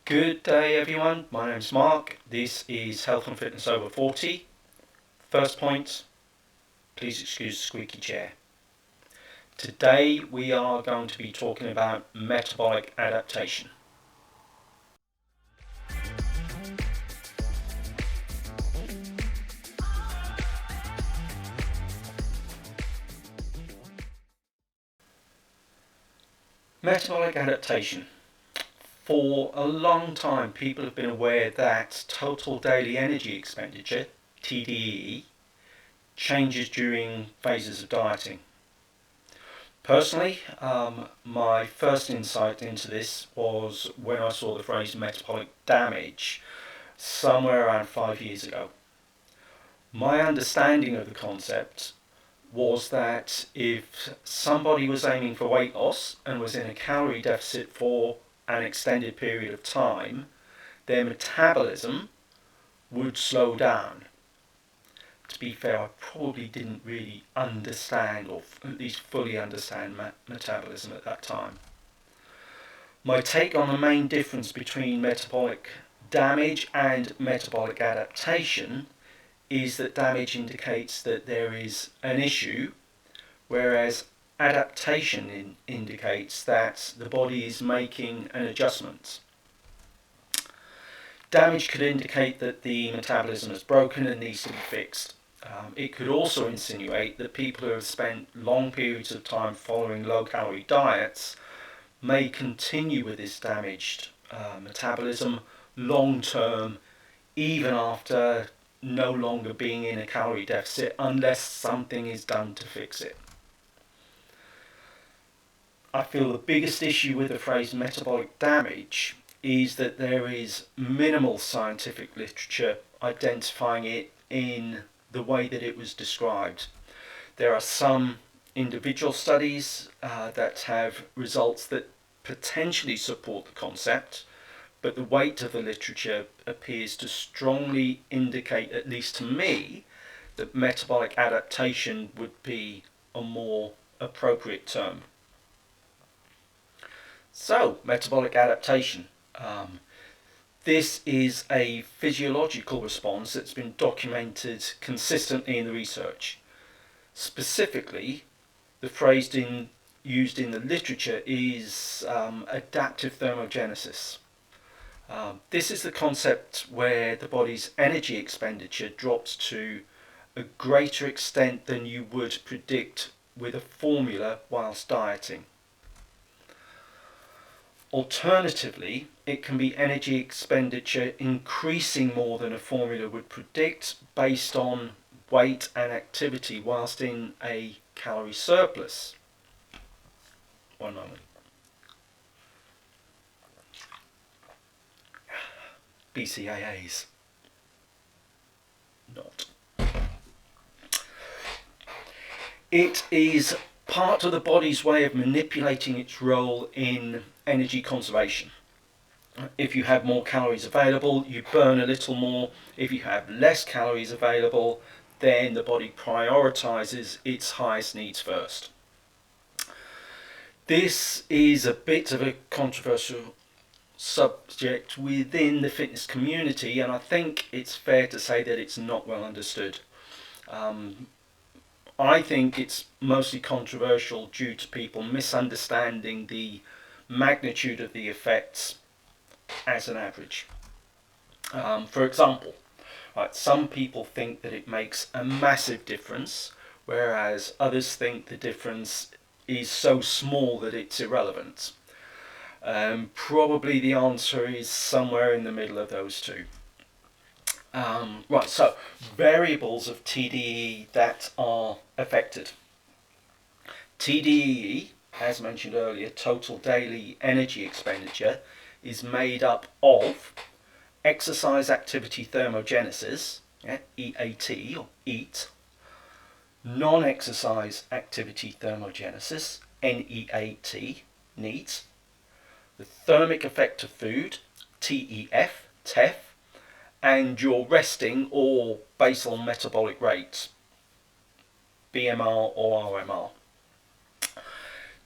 Good day, everyone. My name's Mark. This is Health and Fitness Over 40. First point, please excuse the squeaky chair. Today we are going to be talking about metabolic adaptation. Metabolic adaptation. For a long time, people have been aware that total daily energy expenditure, TDE, changes during phases of dieting. Personally, my first insight into this was when I saw the phrase metabolic damage somewhere around 5 years ago. My understanding of the concept was that if somebody was aiming for weight loss and was in a calorie deficit for an extended period of time, their metabolism would slow down. To be fair, I probably didn't really understand, or at least fully understand, metabolism at that time. My take on the main difference between metabolic damage and metabolic adaptation is that damage indicates that there is an issue, whereas adaptation indicates that the body is making an adjustment. Damage could indicate that the metabolism is broken and needs to be fixed. It could also insinuate that people who have spent long periods of time following low-calorie diets may continue with this damaged metabolism long-term, even after no longer being in a calorie deficit, unless something is done to fix it. I feel the biggest issue with the phrase metabolic damage is that there is minimal scientific literature identifying it in the way that it was described. There are some individual studies that have results that potentially support the concept, but the weight of the literature appears to strongly indicate, at least to me, that metabolic adaptation would be a more appropriate term. So, metabolic adaptation. This is a physiological response that's been documented consistently in the research. Specifically, the phrase used in the literature is adaptive thermogenesis. This is the concept where the body's energy expenditure drops to a greater extent than you would predict with a formula whilst dieting. Alternatively, it can be energy expenditure increasing more than a formula would predict based on weight and activity whilst in a calorie surplus. One moment. BCAAs. Not. It is part of the body's way of manipulating its role in energy conservation. If you have more calories available, you burn a little more. If you have less calories available, then the body prioritizes its highest needs first. This is a bit of a controversial subject within the fitness community, and I think it's fair to say that it's not well understood. I think it's mostly controversial due to people misunderstanding the magnitude of the effects as an average. For example, some people think that it makes a massive difference, whereas others think the difference is so small that it's irrelevant. Probably the answer is somewhere in the middle of those two. So variables of TDE that are affected. TDE, as mentioned earlier, total daily energy expenditure, is made up of exercise activity thermogenesis, EAT or EAT, non-exercise activity thermogenesis, NEAT, NEAT, the thermic effect of food, TEF, TEF, and your resting or basal metabolic rate, BMR or RMR.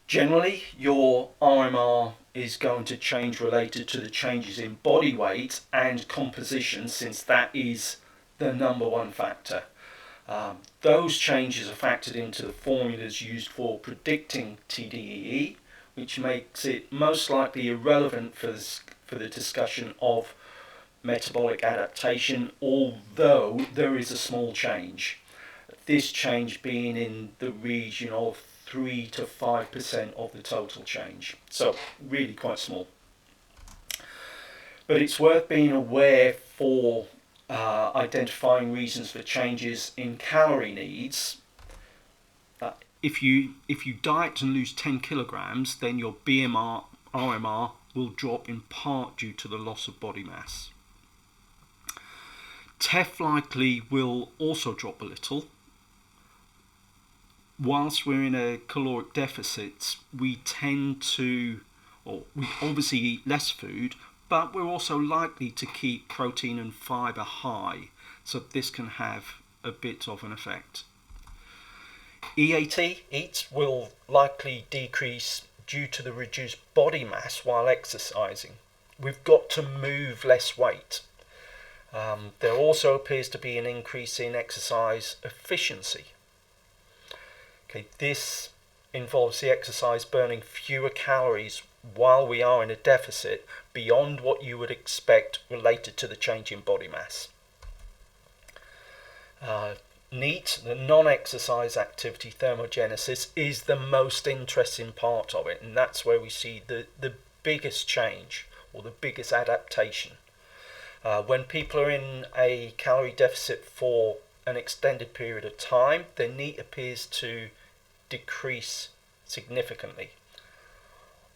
Generally, your RMR is going to change related to the changes in body weight and composition, since that is the number one factor. Those changes are factored into the formulas used for predicting TDEE, which makes it most likely irrelevant for the discussion of metabolic adaptation, although there is a small change. This change being in the region of 3 to 5% of the total change. So really quite small. But it's worth being aware for identifying reasons for changes in calorie needs. If you diet and lose 10 kilograms, then your RMR will drop in part due to the loss of body mass. TEF likely will also drop a little. Whilst we're in a caloric deficit, we obviously eat less food, but we're also likely to keep protein and fibre high, so this can have a bit of an effect. EAT will likely decrease due to the reduced body mass while exercising. We've got to move less weight. There also appears to be an increase in exercise efficiency. Okay, this involves the exercise burning fewer calories while we are in a deficit beyond what you would expect related to the change in body mass. NEAT, the non-exercise activity thermogenesis, is the most interesting part of it, and that's where we see the biggest change or the biggest adaptation. When people are in a calorie deficit for an extended period of time, their NEAT appears to decrease significantly.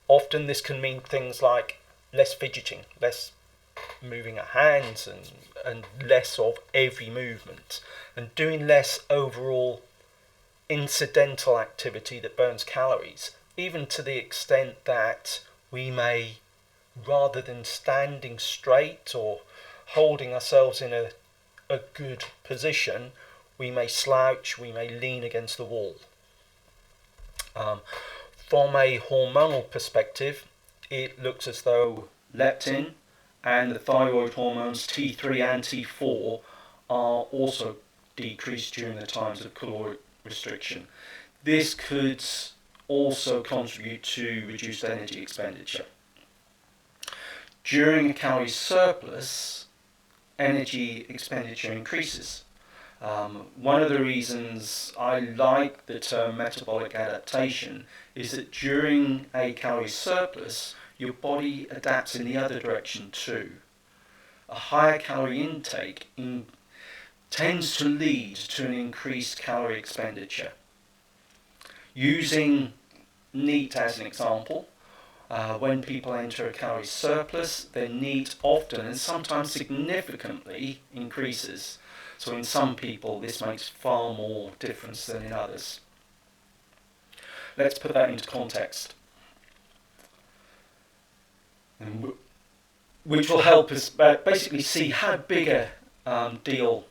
Often this can mean things like less fidgeting, less moving our hands, and less of every movement, and doing less overall incidental activity that burns calories, even to the extent that we may, rather than standing straight or holding ourselves in a good position, we may slouch, we may lean against the wall. From a hormonal perspective, it looks as though leptin and the thyroid hormones T3 and T4 are also decreased during the times of caloric restriction. This could also contribute to reduced energy expenditure. During a calorie surplus, energy expenditure increases. One of the reasons I like the term metabolic adaptation is that during a calorie surplus, your body adapts in the other direction too. A higher calorie intake tends to lead to an increased calorie expenditure. Using NEAT as an example, when people enter a calorie surplus, their NEAT often and sometimes significantly increases. So in some people this makes far more difference than in others. Let's put that into context, which will help us basically see how big a deal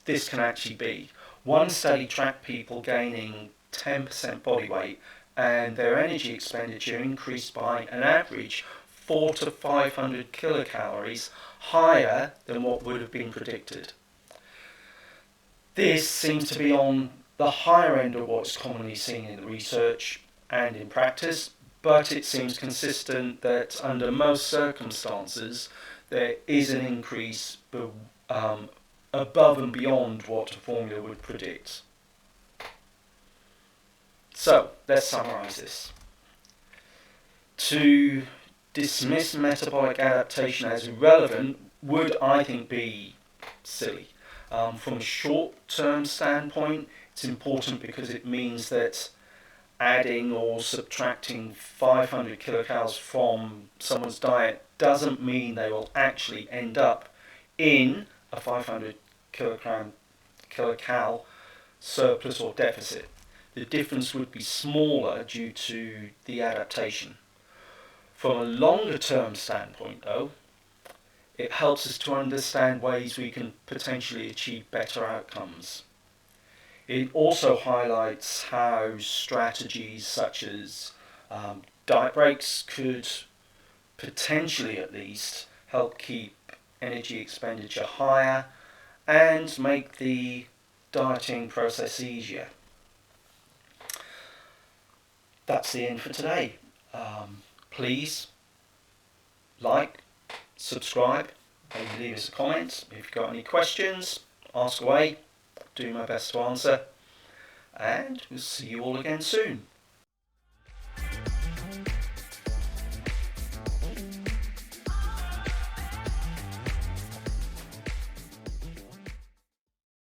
this can actually be. One study tracked people gaining 10% body weight, and their energy expenditure increased by an average 400 to 500 kilocalories higher than what would have been predicted. This seems to be on the higher end of what's commonly seen in the research and in practice, but it seems consistent that under most circumstances there is an increase above and beyond what a formula would predict. So, let's summarise this. To dismiss metabolic adaptation as irrelevant would, I think, be silly. From a short-term standpoint, it's important because it means that adding or subtracting 500 kilocalories from someone's diet doesn't mean they will actually end up in a 500 kilocal surplus or deficit. The difference would be smaller due to the adaptation. From a longer-term standpoint, though, it helps us to understand ways we can potentially achieve better outcomes. It also highlights how strategies such as diet breaks could potentially at least help keep energy expenditure higher and make the dieting process easier. That's the end for today. Please like, subscribe, maybe leave us a comment. If you've got any questions, ask away. Do my best to answer. And we'll see you all again soon.